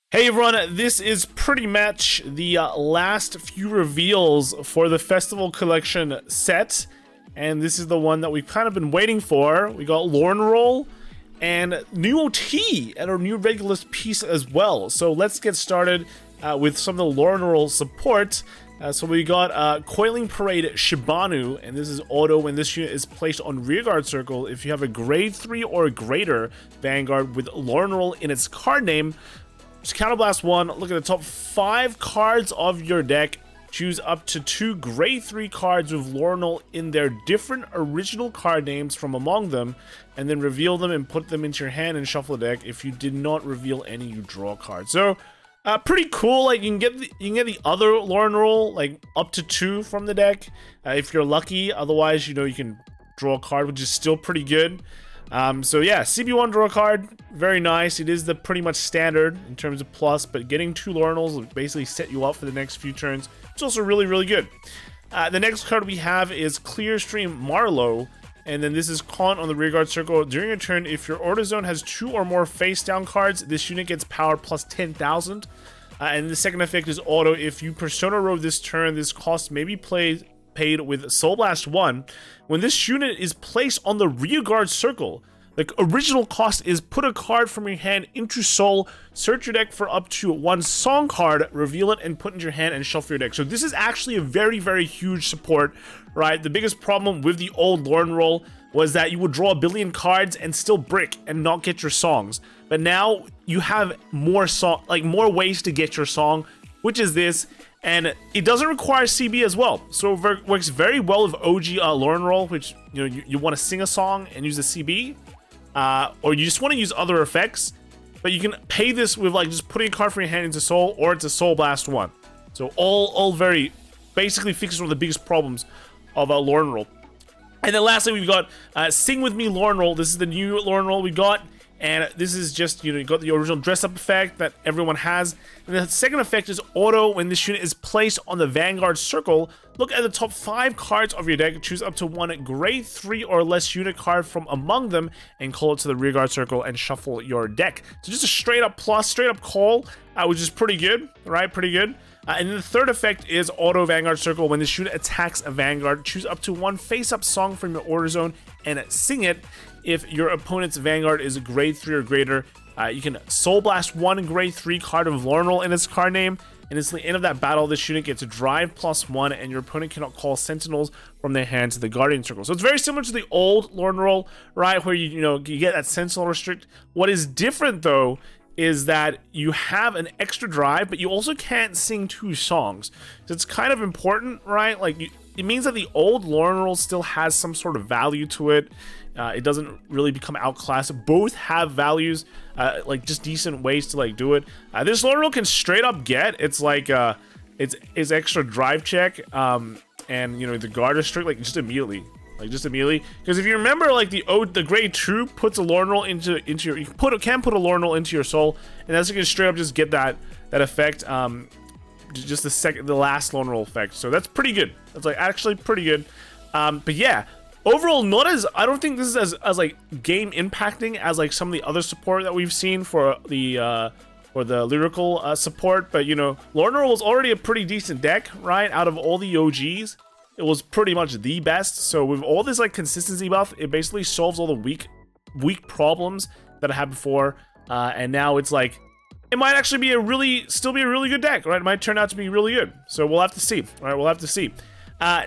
Hey everyone, this is pretty much the last few reveals for the Festival Collection set, and this is the one that we've kind of been waiting for. We got Loronerol and new OT and our new Regulus Piece as well. So let's get started with some of the Loronerol support. So we got Coiling Parade Shibanu, and this is auto when this unit is placed on rearguard circle. If you have a grade 3 or greater Vanguard with Loronerol in its card name, just counterblast 1, look at the top 5 cards of your deck, choose up to 2 grade 3 cards with Loronerol in their different original card names from among them, and then reveal them and put them into your hand and shuffle the deck. If you did not reveal any, you draw cards. So pretty cool. Like you can get the other Loronerol like up to 2 from the deck if you're lucky. Otherwise, you know, you can draw a card, which is still pretty good. So yeah, CB1 draw card, very nice. It is the pretty much standard in terms of plus, but getting 2 Loronerols will basically set you up for the next few turns. It's also really good. The next card we have is ClearStream Marlow, and then this is Con on the rearguard circle. During a turn, if your order zone has 2 or more face down cards, this unit gets power plus 10,000. And the second effect is auto. If you Persona Row this turn, this cost may be paid with Soul Blast 1. When this unit is placed on the rearguard circle, the original cost is put a card from your hand into Soul, search your deck for up to 1 song card, reveal it, and put it in your hand and shuffle your deck. So this is actually a very huge support, right? The biggest problem with the old Loronerol was that you would draw a billion cards and still brick and not get your songs. But now you have more ways to get your song, which is this. And it doesn't require CB as well, so it works very well with OG Loronerol, which you want to sing a song and use a CB, or you just want to use other effects. But you can pay this with like just putting a card from your hand into Soul, or it's a Soul Blast 1. So all very basically fixes one of the biggest problems of Loronerol. And then lastly, we've got Sing With Me Loronerol. This is the new Loronerol we got. And this is just, you got the original dress-up effect that everyone has. And the second effect is auto. When this unit is placed on the Vanguard circle, look at the top 5 cards of your deck, choose up to 1 grade 3 or less unit card from among them, and call it to the rearguard circle and shuffle your deck. So just a straight up plus, straight up call, which is pretty good, right? Pretty good. And then the third effect is auto Vanguard circle. When this unit attacks a Vanguard, choose up to 1 face-up song from your order zone and sing it. If your opponent's Vanguard is a grade 3 or greater, you can Soul Blast 1 grade 3 card of Loronerol in its card name, and it's the end of that battle. This unit gets a drive plus 1, and your opponent cannot call Sentinels from their hand to the Guardian Circle. So it's very similar to the old Loronerol, right, where you get that Sentinel restrict. What is different though is that you have an extra drive, but you also can't sing 2 songs. So it's kind of important, right? Like it means that the old Loronerol still has some sort of value to it. It doesn't really become outclassed. Both have values, like just decent ways to like do it. This Loronerol can straight up get it's like it's extra drive check, and the guard restrict like just immediately. Because if you remember, like the grade 2 puts a Loronerol into your, you can put a Loronerol into your Soul, and that's gonna straight up just get that effect. Just the last Loronerol effect. So that's pretty good. That's like actually pretty good. But yeah, overall, I don't think this is as like game impacting as like some of the other support that we've seen for the lyrical support. But Loronerol was already a pretty decent deck, right? Out of all the OGs, it was pretty much the best. So with all this like consistency buff, it basically solves all the weak problems that I had before. And now it's like it might actually be still be a really good deck, right? It might turn out to be really good. So we'll have to see. All right, we'll have to see.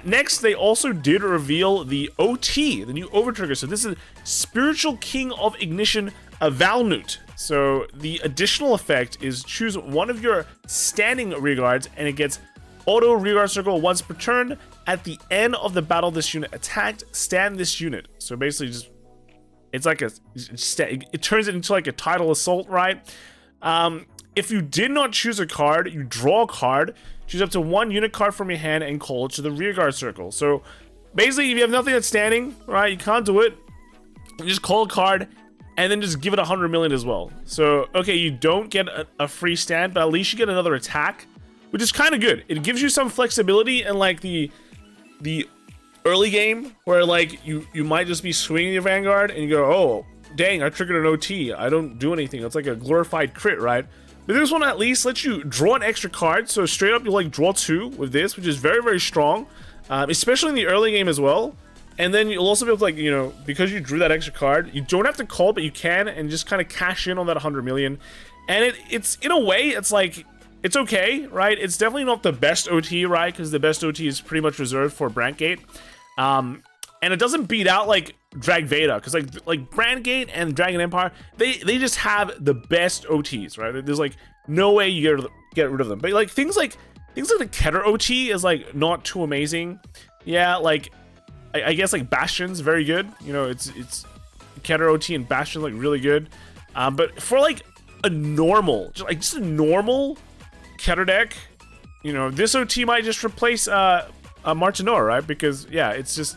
Next, they also did reveal the OT, the new overtrigger. So this is Spiritual King of Ignition, a Valnut. So the additional effect is choose 1 of your standing rearguards, and it gets auto rearguard circle once per turn. At the end of the battle this unit attacked, stand this unit. So basically just, it's like it turns it into like a tidal assault, right? If you did not choose a card, you draw a card, choose up to 1 unit card from your hand and call it to the rearguard circle. So basically, if you have nothing that's standing, right, you can't do it. You just call a card and then just give it 100 million as well. So, okay, you don't get a free stand, but at least you get another attack, which is kind of good. It gives you some flexibility in like the early game where like you might just be swinging your Vanguard and you go, oh, dang, I triggered an OT. I don't do anything. It's like a glorified crit, right? But this one at least lets you draw an extra card. So straight up, you like draw 2 with this, which is very, very strong, especially in the early game as well. And then you'll also be able to, like, you know, because you drew that extra card, you don't have to call, but you can, and just kind of cash in on that 100 million. And it's in a way, it's like, it's okay, right? It's definitely not the best OT, right? Because the best OT is pretty much reserved for Brandgate. And it doesn't beat out like Drag Veda, because like Brandgate and Dragon Empire, they just have the best OTs, right? There's like no way you get rid of them. But like things like the Keter OT is like not too amazing. Yeah, like I guess like Bastion's very good. You know, it's Keter OT and Bastion like really good. But for like a normal, just a normal Keter deck, you know, this OT might just replace Martinor, right? Because yeah, it's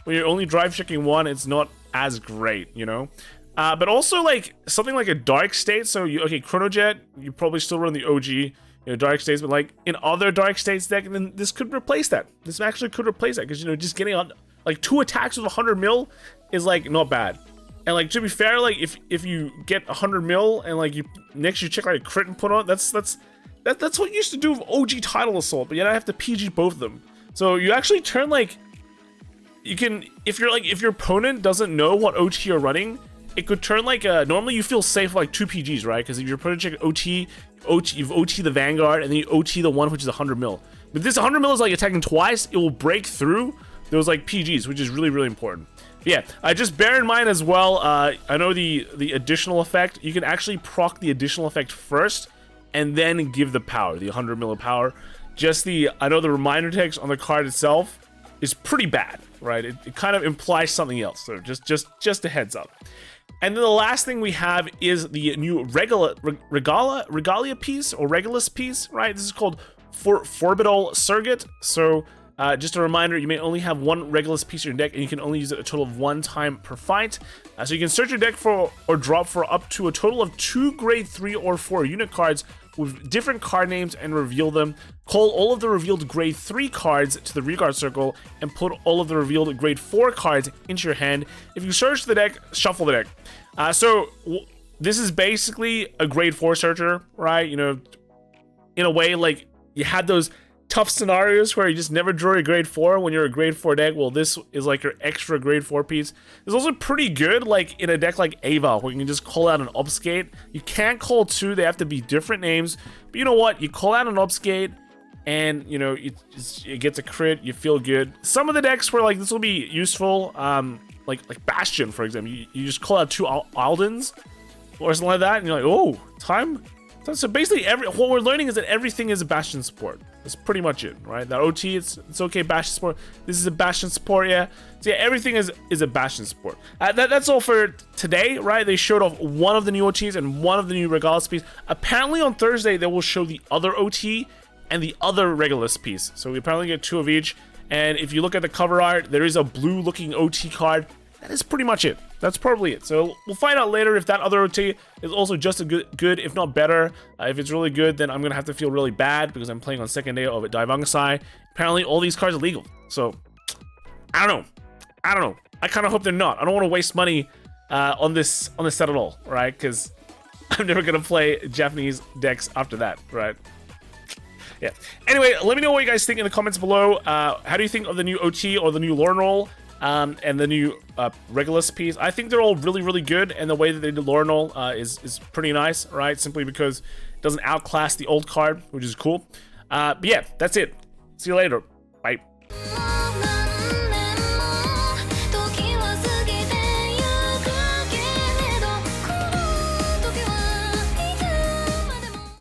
when you're only drive checking 1, it's not as great, you know. But also like something like a Dark State. So Chronojet, you probably still run the OG, you know, Dark States, but like in other Dark States deck, then this could replace that. This actually could replace that, because you know, just getting on like 2 attacks with 100 mil is like not bad. And like, to be fair, like if you get 100 mil and like you check like a crit and put on, that's what you used to do with OG Title Assault, but yet I have to PG both of them. So you actually turn like, you can, if your opponent doesn't know what OT you're running, it could turn like normally you feel safe like 2 PGs, right? Because if your opponent check OT, you've OT the Vanguard, and then you OT the one which is 100 mil. But this 100 mil is like attacking twice, it will break through those like PGs, which is really, really important. But yeah, just bear in mind as well, I know the additional effect, you can actually proc the additional effect first, and then give the power, the 100 mil of power. I know the reminder text on the card itself is pretty bad, right? It kind of implies something else, so just a heads up. And then the last thing we have is the new Regalia piece, or Regulus piece, right? This is called Forbital Surrogate. So just a reminder, you may only have 1 Regulus piece in your deck, and you can only use it a total of 1 time per fight. So you can search your deck for or drop for up to a total of 2 grade 3 or 4 unit cards with different card names and reveal them. Call all of the revealed grade 3 cards to the rearguard circle and put all of the revealed grade 4 cards into your hand. If you search the deck, shuffle the deck. So this is basically a grade 4 searcher, right? You know, in a way, like you had those tough scenarios where you just never draw a grade 4 when you're a grade 4 deck. Well, this is like your extra grade 4 piece. It's also pretty good like in a deck like Ava, where you can just call out an Obfuscate. You can't call 2, they have to be different names. But you know what? You call out an Obfuscate, and you know, it gets a crit, you feel good. Some of the decks where like this will be useful, like Bastion, for example. You just call out 2 Aldens or something like that, and you're like, oh, time. So basically, what we're learning is that everything is a Bastion support. That's pretty much it, right? That OT, it's okay, Bastion support. This is a Bastion support, yeah. So yeah, everything is a Bastion support. That's all for today, right? They showed off 1 of the new OTs and 1 of the new Regulus piece. Apparently on Thursday, they will show the other OT and the other Regulus piece. So we apparently get 2 of each. And if you look at the cover art, there is a blue-looking OT card. That is pretty much it. That's probably it. So we'll find out later if that other OT is also just as good, if not better. If it's really good, then I'm going to have to feel really bad because I'm playing on second day of Daivangasai. Apparently, all these cards are legal. So, I don't know. I kind of hope they're not. I don't want to waste money on this set at all, right? Because I'm never going to play Japanese decks after that, right? Yeah. Anyway, let me know what you guys think in the comments below. How do you think of the new OT or the new Loronerol? And the new Regulus piece? I think they're all really, really good, and the way that they do Loronerol is pretty nice, right? Simply because it doesn't outclass the old card, which is cool. But yeah, that's it. See you later. Bye.